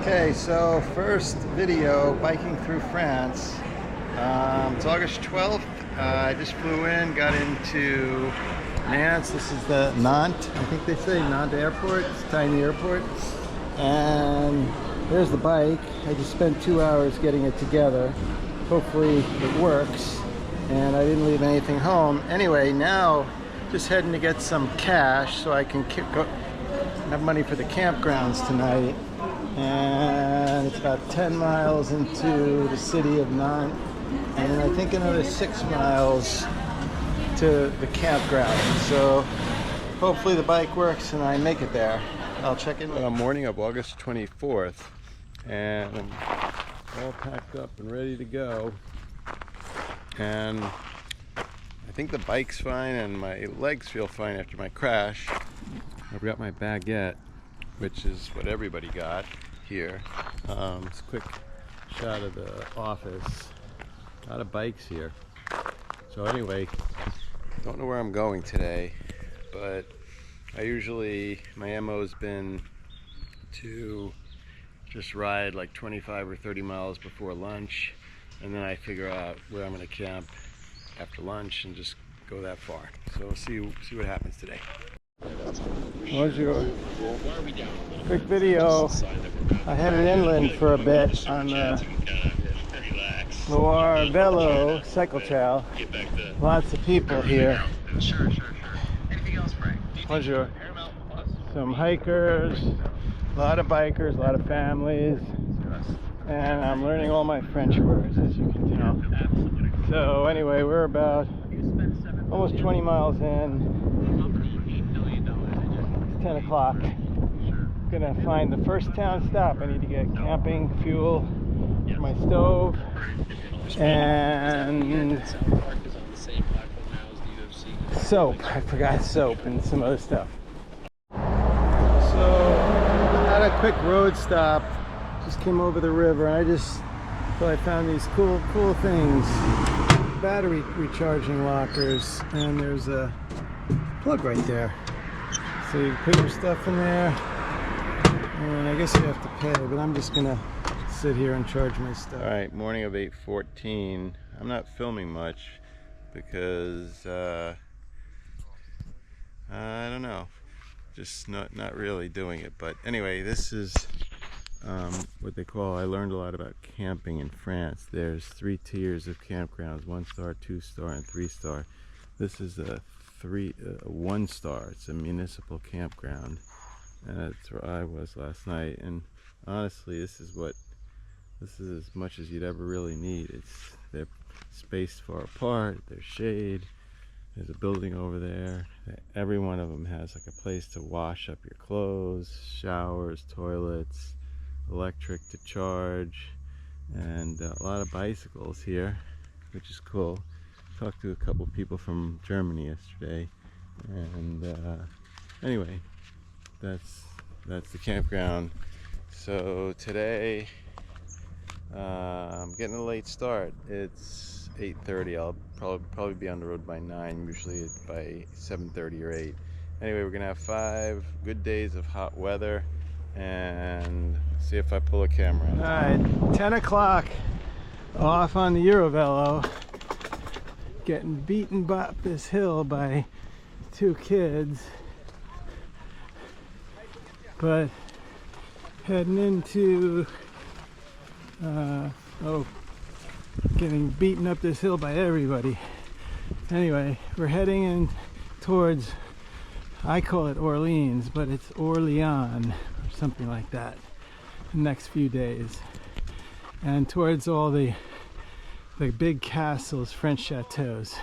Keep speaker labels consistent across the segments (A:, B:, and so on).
A: Okay, so first video, biking through France. It's August 12th. I just flew in, got into Nantes. This is the Nantes, I think they say, Nantes airport. It's a tiny airport. And there's the bike. I just spent 2 hours getting it together. Hopefully it works. And I didn't leave anything home. Anyway, now just heading to get some cash so I can have money for the campgrounds tonight. And it's about 10 miles into the city of Nantes, and I think another 6 miles to the campground. So hopefully the bike works and I make it there. I'll check in. Morning of August 24th, and I'm all packed up and ready to go. And I think the bike's fine and my legs feel fine after my crash. I've got my baguette, which is what everybody got here. It's a quick shot of the office. A lot of bikes here. So anyway, don't know where I'm going today, but my MO's been to just ride like 25 or 30 miles before lunch, and then I figure out where I'm going to camp after lunch and just go that far. So we'll see what happens today. Bonjour. Quick video. I headed inland for a bit on the Eurovelo cycle trail. Lots of people here.
B: Sure. Anything else, Frank?
A: Bonjour. Some hikers, a lot of bikers, a lot of families, and I'm learning all my French words, as you can tell. So anyway, we're about almost 20 miles in. 10 o'clock. Gonna find the first town stop. I need to get camping fuel for my stove and soap. I forgot soap and some other stuff. So at a quick road stop, just came over the river, and I just thought I found these cool things. Battery recharging lockers, and there's a plug right there. So you put your stuff in there, and I guess you have to pay, but I'm just gonna sit here and charge my stuff. All right, morning of 8:14. I'm not filming much because I don't know, just not really doing it. But anyway, this is what they call, I learned a lot about camping in France. There's 3 tiers of campgrounds: 1-star, 2-star, and 3-star. This is a 1-star. It's a municipal campground, and that's where I was last night. And honestly, this is as much as you'd ever really need. They're spaced far apart, there's shade, there's a building over there. Every one of them has like a place to wash up your clothes, showers, toilets, electric to charge, and a lot of bicycles here, which is cool. Talked to a couple people from Germany yesterday, and anyway, that's the campground. So today I'm getting a late start. It's 8:30. I'll probably be on the road by 9. Usually by 7:30 or 8. Anyway, we're gonna have 5 good days of hot weather, and see if I pull a camera out. All right, 10 o'clock, off on the Eurovelo. Getting beaten up this hill by 2 kids, but heading into getting beaten up this hill by everybody. Anyway, we're heading in towards, I call it Orleans, but it's Orléans or something like that, the next few days, and towards all the big castles, French chateaus.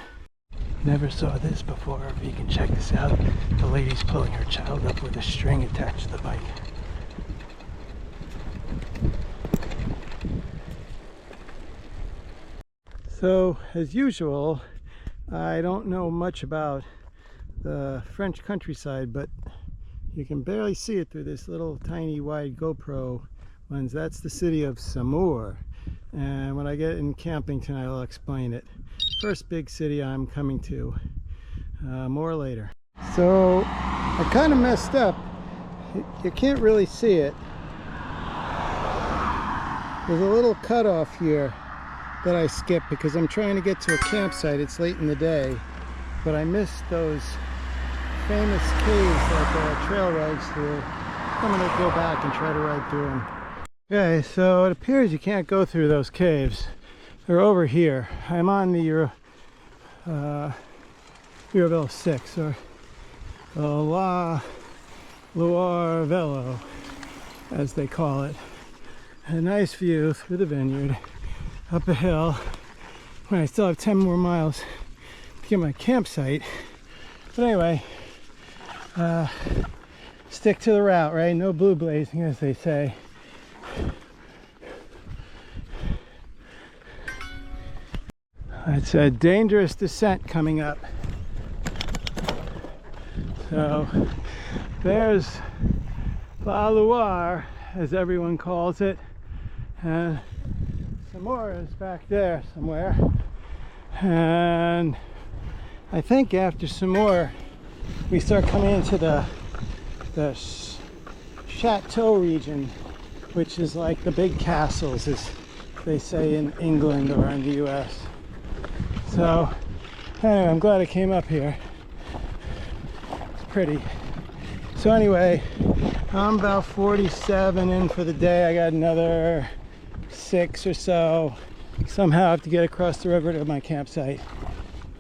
A: Never saw this before, but you can check this out. The lady's pulling her child up with a string attached to the bike. So, as usual, I don't know much about the French countryside, but you can barely see it through this little tiny wide GoPro lens. That's the city of Saumur. And when I get in camping tonight, I'll explain it. First big city I'm coming to. More later. So I kind of messed up. You can't really see it, There's a little cutoff here that I skipped because I'm trying to get to a campsite. It's late in the day, but I missed those famous caves that the trail rides through. I'm gonna go back and try to ride through them. Okay, so it appears you can't go through those caves. They're over here. I'm on the Eurovelo 6, or Eurovelo, as they call it. A nice view through the vineyard, up a hill, when I still have 10 more miles to get my campsite. But anyway, stick to the route, right? No blue blazing, as they say. It's a dangerous descent coming up. So there's La Loire, as everyone calls it, and some more is back there somewhere. And I think after some more, we start coming into the Chateau region, which is like the big castles, as they say in England or in the US. So anyway, I'm glad I came up here. It's pretty. So anyway, I'm about 47 in for the day. I got another 6 or so. Somehow I have to get across the river to my campsite.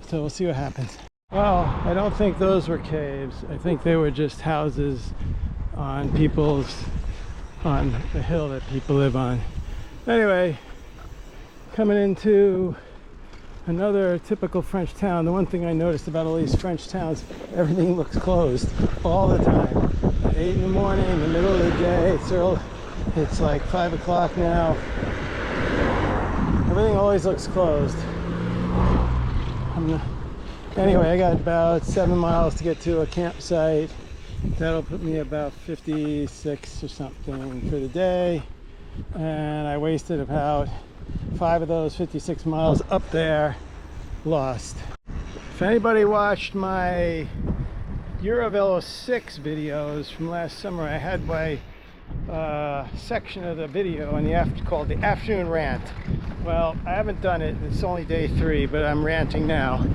A: So we'll see what happens. Well, I don't think those were caves. I think they were just houses on the hill that people live on. Anyway, coming into another typical French town. The one thing I noticed about all these French towns, everything looks closed all the time. 8 in the morning, in the middle of the day, it's early. It's like 5 o'clock now. Everything always looks closed. Anyway, I got about 7 miles to get to a campsite. That'll put me about 56 or something for the day. And I wasted about 5 of those 56 miles up there, lost. If anybody watched my Eurovelo 6 videos from last summer, I had my section of the video in the called the afternoon rant. Well, I haven't done it. It's only day 3, but I'm ranting now.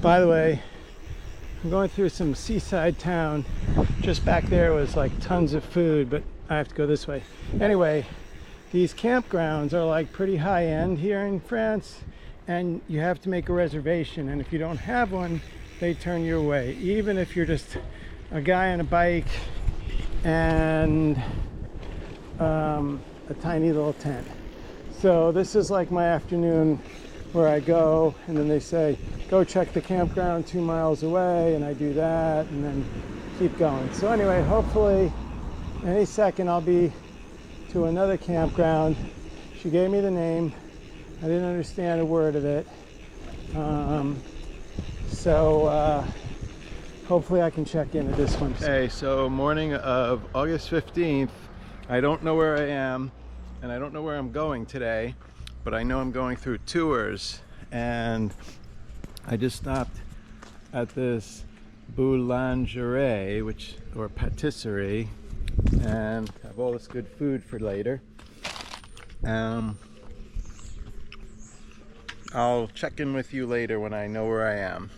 A: By the way, I'm going through some seaside town. Just back there was like tons of food, but I have to go this way. Anyway, these campgrounds are like pretty high end here in France, and you have to make a reservation, and if you don't have one, they turn you away, even if you're just a guy on a bike and a tiny little tent. So this is like my afternoon where I go, and then they say go check the campground 2 miles away, and I do that and then keep going. So anyway, hopefully any second I'll be to another campground. She gave me the name. I didn't understand a word of it. Hopefully I can check in at this one. Okay, so morning of August 15th. I don't know where I am, and I don't know where I'm going today, but I know I'm going through tours, and I just stopped at this boulangerie, or patisserie, and have all this good food for later. I'll check in with you later when I know where I am.